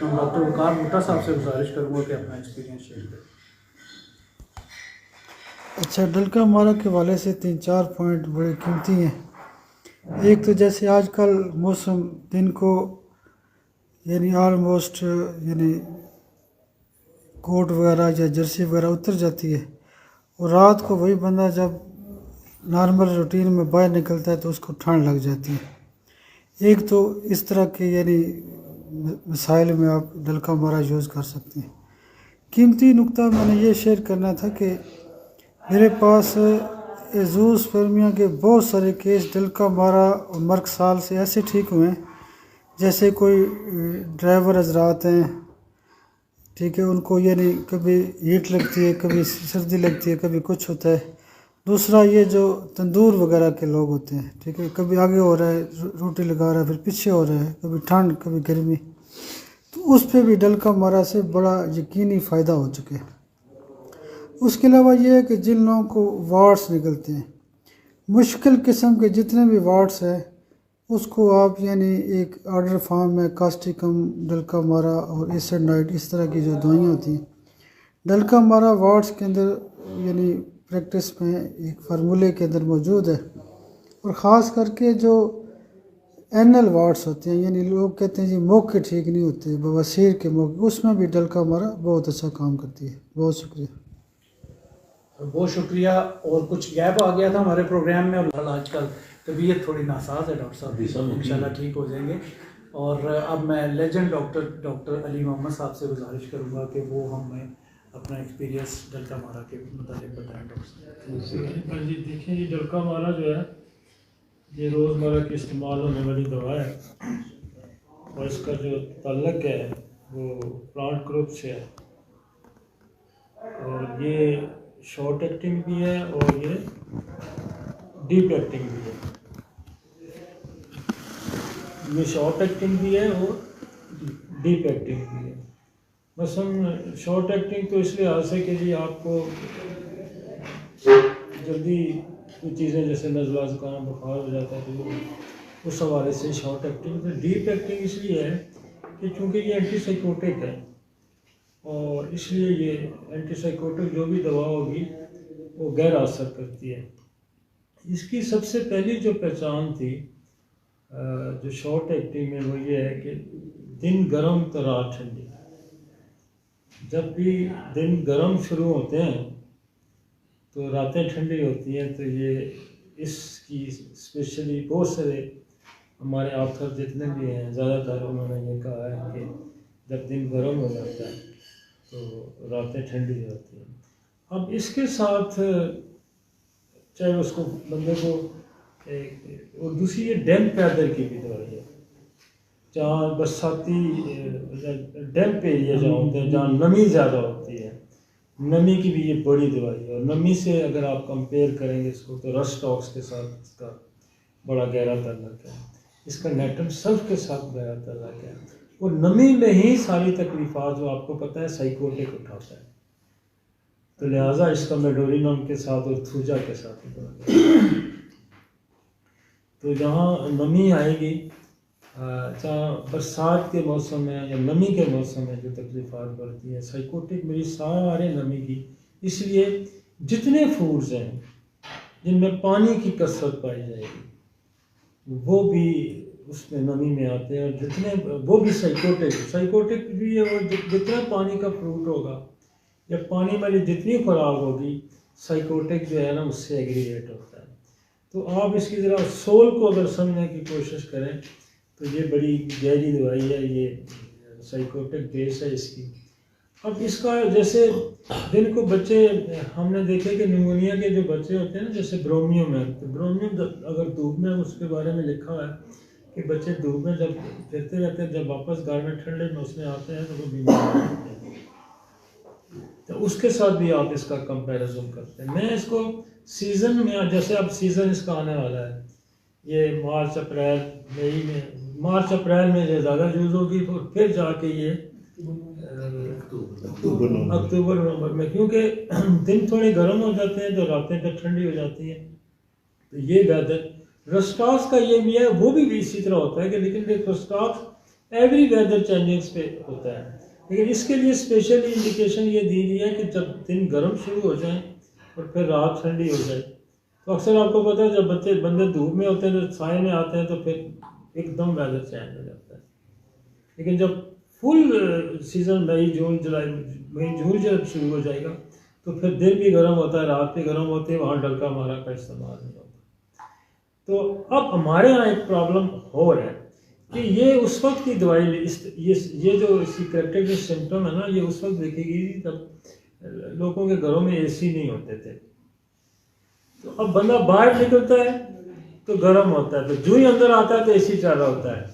तो डॉक्टर वकार भुट्टा साहब से गुजारिश करूँगा कि अपना एक्सपीरियंस शेयर करें। अच्छा, डलका मारा के हवाले से 3-4 पॉइंट बड़े कीमती हैं। एक तो जैसे आजकल मौसम दिन को यानी ऑलमोस्ट यानी कोट वगैरह या जर्सी वगैरह उतर जाती है और रात को वही बंदा जब नॉर्मल रूटीन में बाहर निकलता है तो उसको ठंड लग जाती है। एक तो इस तरह के यानी मसाइल में आप डलका मारा यूज़ कर सकते हैं। कीमती नुक्ता मैंने ये शेयर करना था कि मेरे पास एजोस्पर्मिया के बहुत सारे केस डलका मारा और मर्क साल से ऐसे ठीक हुए हैं, जैसे कोई ड्राइवर हजरात हैं, ठीक है, उनको यानी कभी हीट लगती है, कभी सर्दी लगती है, कभी कुछ होता है। दूसरा ये जो तंदूर वगैरह के लोग होते हैं, ठीक है, कभी आगे हो रहा है रोटी लगा रहा है, फिर पीछे हो रहा है, कभी ठंड कभी गर्मी, तो उस पर भी डलका मारा से बड़ा यकीनी फ़ायदा हो चुके हैं। उसके अलावा ये है कि जिन लोगों को वार्ड्स निकलते हैं, मुश्किल किस्म के जितने भी वार्ड्स हैं, उसको आप यानी एक ऑर्डर फॉर्म में कास्टिकम, डलका मारा और एसिड नाइट इस तरह की जो दवाइयाँ होती हैं, डलका मारा वार्ड्स के अंदर यानी प्रैक्टिस में एक फार्मूले के अंदर मौजूद है। और ख़ास करके जो एनल वार्ड्स होते हैं, यानी लोग कहते हैं जी मौके ठीक नहीं होते, बवासीर के मौके, उसमें भी डलका मारा बहुत अच्छा काम करती है। बहुत शुक्रिया। बहुत शुक्रिया। और कुछ गैप आ गया था हमारे प्रोग्राम में और आजकल तबीयत थोड़ी नासाज है डॉक्टर साहब, इंशाल्लाह ठीक हो जाएंगे। और अब मैं लेजेंड डॉक्टर अली मोहम्मद साहब से गुजारिश करूँगा कि वो हमें अपना एक्सपीरियंस डलका मारा के मुताबिक बताएं। डॉक्टर साहब जी देखिए, ये डलका मारा जो है ये रोज़मर्रा के इस्तेमाल होने वाली दवा है और इसका जो ताल्लुक है वो प्लांट ग्रुप से है और ये शॉर्ट एक्टिंग भी है और ये डीप एक्टिंग भी है। ये शॉर्ट एक्टिंग भी है और डीप एक्टिंग भी है। मसलन शॉर्ट एक्टिंग तो इसलिए आ सके जी आपको जल्दी कोई चीज़ें जैसे नज़ला ज़ुकाम बुखार हो जाता है तो उस हवाले से शॉर्ट एक्टिंग। तो डीप एक्टिंग इसलिए है कि चूँकि ये एंटीसाइकोटिक है और इसलिए ये एंटीसाइकोटिक जो भी दवा होगी वो गैर असर करती है। इसकी सबसे पहली जो पहचान थी जो शॉर्ट एक्टिंग में वो ये है कि दिन गर्म तो रात ठंडी। जब भी दिन गर्म शुरू होते हैं तो रातें ठंडी होती हैं। तो ये इसकी स्पेशली बहुत सारे हमारे ऑथर जितने भी हैं ज़्यादातर उन्होंने ये कहा है कि जब दिन गर्म हो जाता है तो रातें ठंडी हो जाती हैं। अब इसके साथ चाहे उसको बंदे को और दूसरी ये डैम्प पैदर की भी दवाई है। जहाँ बरसाती डैम्प एरिया जहाँ होते हैं, जहाँ नमी ज़्यादा होती है, नमी की भी ये बड़ी दवाई है। और नमी से अगर आप कंपेयर करेंगे इसको तो रस्टॉक्स के साथ इसका बड़ा गहरा ताल्लुक है, इसका नेटम सल्फ के साथ गहरा ताल्लुक है। और नमी में ही सारी तकलीफ़ात जो आपको पता है साइकोटिक उठाता है, तो लिहाजा इसका मेडोरिनम के साथ और थूजा के साथ तो जहाँ नमी आएगी, जहाँ बरसात के मौसम में या नमी के मौसम में जो तकलीफ़ात बढ़ती है, साइकोटिक मरीज सारे नमी की। इसलिए जितने फूड्स हैं जिनमें पानी की कसरत पाई जाएगी वो भी उसमें नमी में आते हैं, और जितने वो भी साइकोटिक भी है। और जितना पानी का फ्रूट होगा या पानी वाली जितनी खुराक होगी, साइकोटिक जो है ना उससे एग्रीगेट होता है। तो आप इसकी ज़रा सोल को अगर समझने की कोशिश करें तो ये बड़ी गहरी दवाई है, ये साइकोटिक बेस है इसकी। अब इसका जैसे दिन को बच्चे हमने देखे कि निमोनिया के जो बच्चे होते हैं ना, जैसे ब्रोमियम है, तो ब्रोमियम अगर धूप में उसके बारे में लिखा है कि बच्चे धूप में जब फिरते रहते हैं, जब वापस घर में ठंडे मौसम आते हैं तो वो बीमार हो जाते हैं। तो उसके साथ भी आप इसका कंपैरिजन करते हैं। मैं इसको सीज़न में, जैसे अब सीज़न इसका आने वाला है, ये मार्च अप्रैल में ये ज़्यादा यूज़ होगी, फिर जाके ये अक्टूबर नवंबर में, क्योंकि दिन थोड़े गर्म हो जाते हैं तो रातें तो ठंडी हो जाती हैं। तो ये बेहतर रस्टॉक्स का ये भी है, वो भी इसी तरह होता है कि लेकिन रस्टॉक्स एवरी वेदर चेंजेस पे होता है। लेकिन इसके लिए स्पेशली इंडिकेशन ये दी गई है कि जब दिन गर्म शुरू हो जाए और फिर रात ठंडी हो जाए, तो अक्सर आपको पता है जब बंदे धूप में होते हैं तो साए में आते हैं तो फिर एकदम वेदर चेंज हो जाता है। लेकिन जब फुल सीजन मई जून जब शुरू हो जाएगा तो फिर दिन भी गर्म होता है, रात भी गर्म होती है, वहाँ डलका मारा का इस्तेमाल नहीं होता। तो अब हमारे यहाँ एक प्रॉब्लम हो रहा है कि ये उस वक्त की दवाई, ये जो इसकी करेक्टेड सिम्टम है ना, ये उस वक्त देखेगी जब लोगों के घरों में एसी नहीं होते थे। तो अब बंदा बाहर निकलता है तो गर्म होता है, तो जो ही अंदर आता है तो एसी चल रहा होता है।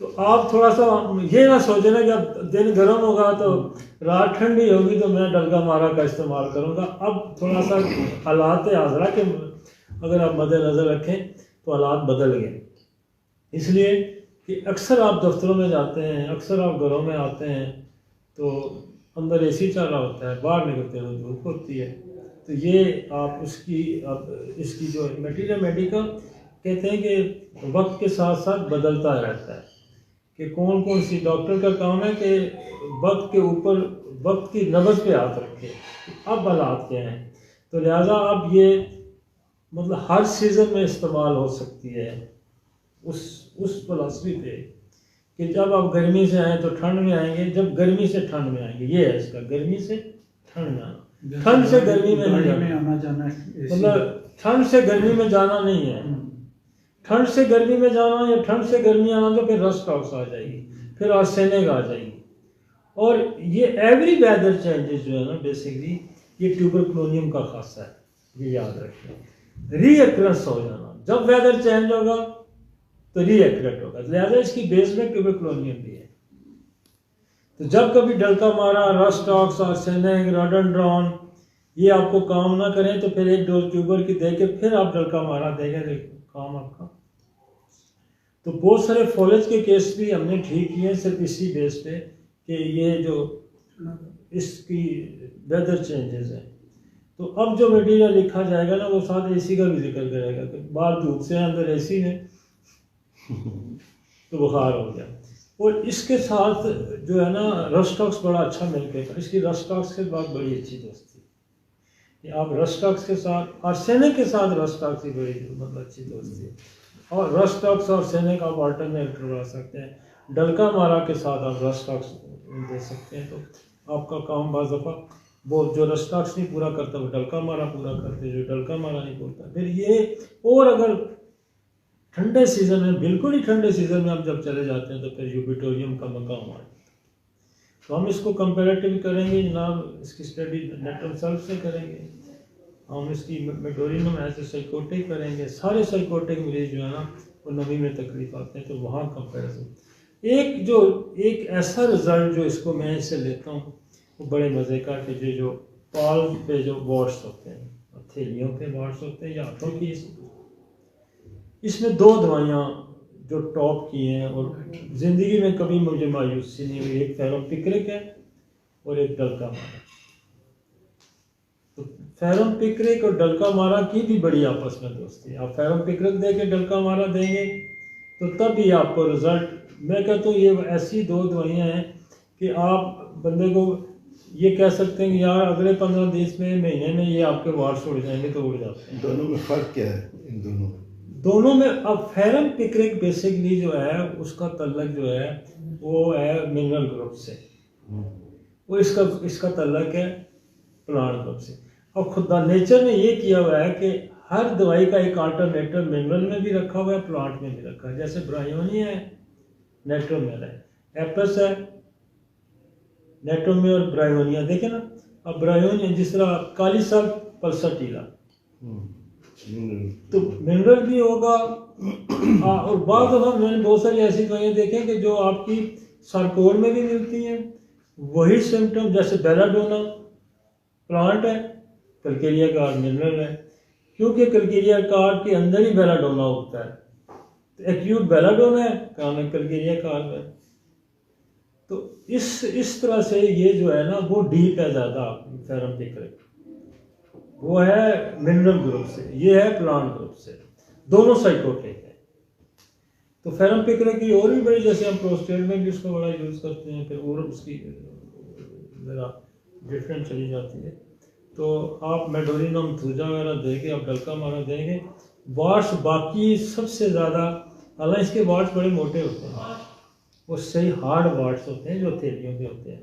तो आप थोड़ा सा ये ना सोचे ना कि अब दिन गर्म होगा तो रात ठंडी होगी तो मैं डलका मारा का इस्तेमाल करूँगा। अब थोड़ा सा हालात हाजरा के अगर आप मद्देनज़र रखें तो हालात बदल गए, इसलिए कि अक्सर आप दफ्तरों में जाते हैं, अक्सर आप घरों में आते हैं तो अंदर एसी चल रहा होता है, बाहर निकलते हैं तो धूप होती है। तो ये आप इसकी जो मटीरियल मेडिका कहते हैं कि वक्त के साथ साथ बदलता रहता है कि कौन कौन सी, डॉक्टर का काम है कि वक्त के ऊपर वक्त की नब्ज़ पे हाथ रखे अब हालात क्या हैं। तो लिहाजा अब ये मतलब हर सीज़न में इस्तेमाल हो सकती है उस फिलॉसफी पे कि जब आप गर्मी से आए तो ठंड में आएंगे, जब गर्मी से ठंड में आएंगे। ये है इसका, गर्मी से ठंड में आना, ठंड से गर्मी में नहीं आना जाना, मतलब ठंड से गर्मी में जाना नहीं है। ठंड से गर्मी में जाना या ठंड से गर्मी आना तो फिर रस्ट टॉक्स आ जाएगी, फिर आर्सेनिक आ जाएगी। और ये एवरी वेदर चेंजेस जो है ना बेसिकली ये ट्यूबरकुलोनियम का खासा है, ये याद रखें। रीअक्रेंस हो जाना, जब वेदर चेंज होगा तो रीअक्रेंट होगा, लिहाजा इसकी बेस में ट्यूबरकुलोनियम भी है। तो जब कभी डलका मारा, रस्ट टॉक्स, आर्सेनिक, रोडोडेंड्रॉन ये आपको काम ना करें तो फिर एक डोज ट्यूबर की दे के फिर आप डलका मारा देंगे, काम आपका। तो बहुत सारे फॉलेज के केस भी हमने ठीक किए सिर्फ इसी बेस पे कि ये जो इसकी वेदर चेंजेस है। तो अब जो मटीरियल लिखा जाएगा ना वो साथ एसी का भी जिक्र करेगा कि बाहर धूप से अंदर एसी है तो बुखार हो गया। और इसके साथ जो है ना रस्टॉक्स बड़ा अच्छा मिल गया, इसकी रस्टॉक्स के बाद बड़ी अच्छी दोस्ती कि आप रस्टॉक्स के साथ आर्सेनिक के साथ रस्टॉक्स की बड़ी मतलब अच्छी दोस्ती है। और रस्टॉक्स और आर्सेनिक आप अल्टरनेट करवा सकते हैं, डलका मारा के साथ आप रस्टॉक्स दे सकते हैं। तो आपका काम बाज़ दफ़ा वो जो रस्टॉक्स नहीं पूरा करता वो डलका मारा पूरा करते, जो डलका मारा नहीं करता फिर ये। और अगर ठंडे सीज़न में, बिल्कुल ही ठंडे सीज़न में आप जब चले जाते हैं तो फिर यूबिटोरियम का मकाम है। तो हम इसको कंपैरेटिव करेंगे जनाब, इसकी स्टडी नेटल सेल्फ से करेंगे, हम इसकी मेडोरिनम एज ए साइकोटिक करेंगे। सारे साइकोटिक मरीज जो है ना वो नमी में तकलीफ आते हैं, तो वहाँ कंपेरिजन एक ऐसा रिजल्ट जो इसको मैं इससे लेता हूँ वो बड़े मज़े का कि जो पाल पे जो वॉट्स होते हैं, हथेलियों पे वॉट्स होते हैं या हाथों की, इसमें 2 दवाइयाँ जो टॉप की हैं और ज़िंदगी में कभी मुझे मायूसी नहीं हुई, एक फेरोपिक्रिक है और एक डलका मारा। तो फेरोपिक्रिक और डलका मारा की भी बड़ी आपस में दोस्ती है। आप फेरोपिक्रिक दे के डलका मारा देंगे तो तब भी आपको रिजल्ट, मैं कहता हूँ ये ऐसी 2 दवाइयाँ हैं कि आप बंदे को ये कह सकते हैं कि यार अगले 15-20 महीने में ये आपके वार्ड्स उड़ जाएंगे, तो उड़ जाते हैं। दोनों में फ़र्क क्या है इन दोनों में? अब फेरोपिक्रिक बेसिकली जो है उसका तल्लक जो है वो है मिनरल ग्रुप से, वो इसका तल्लक है प्लांट ग्रुप से। और खुदा नेचर ने ये किया हुआ है कि हर दवाई का एक अल्टरनेटिव मिनरल में भी रखा हुआ है, प्लांट में भी रखा है। जैसे ब्रायोनिया है नेट्रोमेल है, एपस है नेट्रोमे और ब्रायोनिया, देखे ना। अब ब्रायोनिया जिस तरह काली साल पल्साटीला तो मिनरल भी होगा। और बाद दफ़ा मैंने बहुत सारी ऐसी दवाइयाँ देखें कि जो आपकी सार्कोर में भी मिलती हैं, वही सिम्टम, जैसे बेलाडोना प्लांट है, कल्केरिया कार्ड मिनरल है, क्योंकि कल्केरिया कार्ड के अंदर ही बेलाडोना होता है। तो एक्यूट बेलाडोना है, काम है कल्केरिया कार्ड है। तो इस तरह से ये जो है ना वो डीप है ज़्यादा फेरोपिक्रिक, वो है मिनरल ग्रुप से, ये है प्लांट ग्रुप से, दोनों साइकोटिक है। तो फेरम पिकरा की और भी बड़ी, जैसे हम प्रोस्टेट में भी उसको बड़ा यूज़ करते हैं, फिर और उसकी ज़रा डिफरेंट चली जाती है। तो आप मेडोरिनम थूजा वगैरह देंगे, आप डलका मारा देंगे। वार्ड्स बाकी सबसे ज़्यादा, हालांकि इसके वार्ड्स बड़े मोटे होते हैं, वो सही हार्ड वार्ड्स होते हैं जो हथेलियों के होते हैं,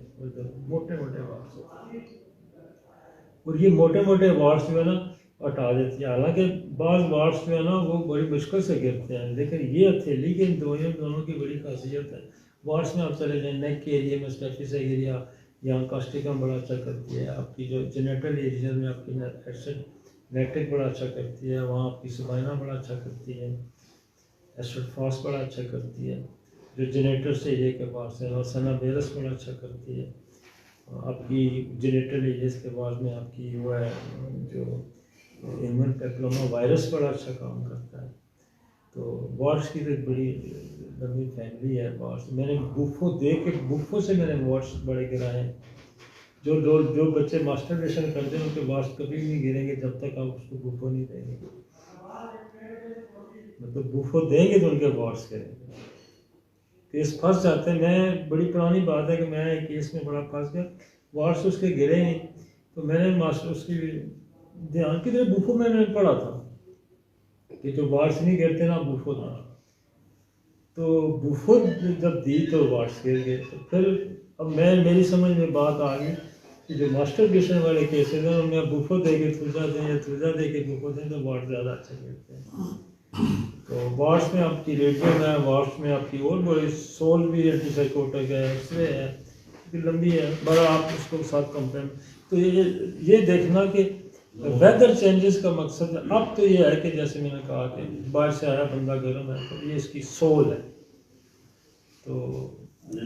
मोटे मोटे वार्ड्स होते हैं, और ये मोटे मोटे वार्ड्स जो है ना हटा देती है। हालांकि बाज़ वार्ड्स जो है ना वो बड़ी मुश्किल से गिरते हैं, लेकिन ये हथेली के दोनों की बड़ी खासियत है। वार्ड्स में आप चले जाएँ, नेक के एरिया में स्टेफिस एरिया, यहाँ कास्टिकम बड़ा अच्छा करती है, आपकी जो जेनेटल एरिया में आपकी नेक्टिक बड़ा अच्छा करती है, वहाँ आपकी सुबाइना बड़ा अच्छा करती है, एस्ट्रोड फॉस बड़ा अच्छा करती है जो जेनेटर से एरिया के पास है, और सनाबेरस बड़ा अच्छा करती है। आपकी जेनेटल एरिया के बाद में आपकी वो है जो ह्यूमन पेप्लोमा वायरस बड़ा अच्छा काम करता है। तो वार्ड्स की तो एक बड़ी लंबी फैमिली है वार्ड्स। मैंने बुफो से मैंने वार्ड्स बड़े गिराए हैं। जो बच्चे मास्टरबेशन करते हैं उनके वार्ड्स कभी भी नहीं गिरेंगे जब तक आप उसको बुफो नहीं देंगे। मतलब बुफो देंगे तो उनके वार्ड्स गिरेंगे। केस फंस जाते हैं। मैं बड़ी पुरानी बात है कि मैं एक केस में बड़ा फंस गया, वार्ड्स उसके गिरे नहीं, तो मैंने मास्टर उसकी ध्यान की तरह बुफो मैंने पढ़ा था कि जो वार्ड्स नहीं गिरते ना बुफो था, तो बुफो जब दी तो वार्ड्स गिर गए। तो फिर अब मेरी समझ में बात आ गई कि जो मास्टरबेशन वाले केसेस हैं उनमें बुफो दे के थूजा दें या थूजा दे के बुफो दें तो वार्ड ज़्यादा अच्छे गिरते हैं। तो वार्ड्स में आपकी रेडियम है, वार्ड्स में आपकी और बड़ी सोल भी एंटीसाइकोटिक है, एक्सरे है, लंबी है, बड़ा आप उसको साथ कंपेयर। तो ये देखना कि वेदर चेंजेस का मकसद अब तो ये है कि जैसे मैंने कहा कि बाहर से आया बंदा गर्म है तो ये इसकी सोल है। तो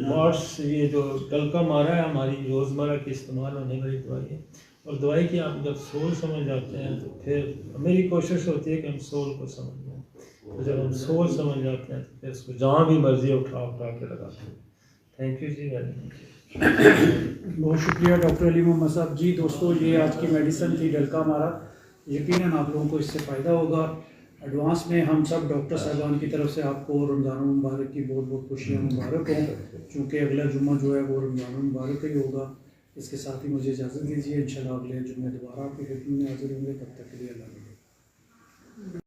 वार्ड्स ये जो डलका मारा है हमारी रोज़मर्रा की इस्तेमाल होने वाली दवाई है, और दवाई की आप जब सोल समझ जाते हैं तो फिर मेरी कोशिश होती है कि हम सोल को समझ लें। तो जब हम सोल समझ जाते हैं तो फिर उसको जहाँ भी मर्जी उठा के लगाते हैं। थैंक यू जी, वेरी मच। बहुत शुक्रिया डॉक्टर अली मोहम्मद साहब जी। दोस्तों ये आज की मेडिसिन थी डलका मारा। यकीनन आप लोगों को इससे फ़ायदा होगा। एडवांस में हम सब डॉक्टर साहबान की तरफ से आपको रमज़ान मुबारक की बहुत बहुत खुशियाँ मुबारक हों, चूँकि अगला जुम्मा जो है वो रमज़ान मुबारक ही होगा। इसके साथ ही मुझे इजाज़त दीजिए, इंशाल्लाह अगले जुम्मे दोबारा आपकी खिदमत में हाजिर होंगे। तब तक के लिए अल्लाह।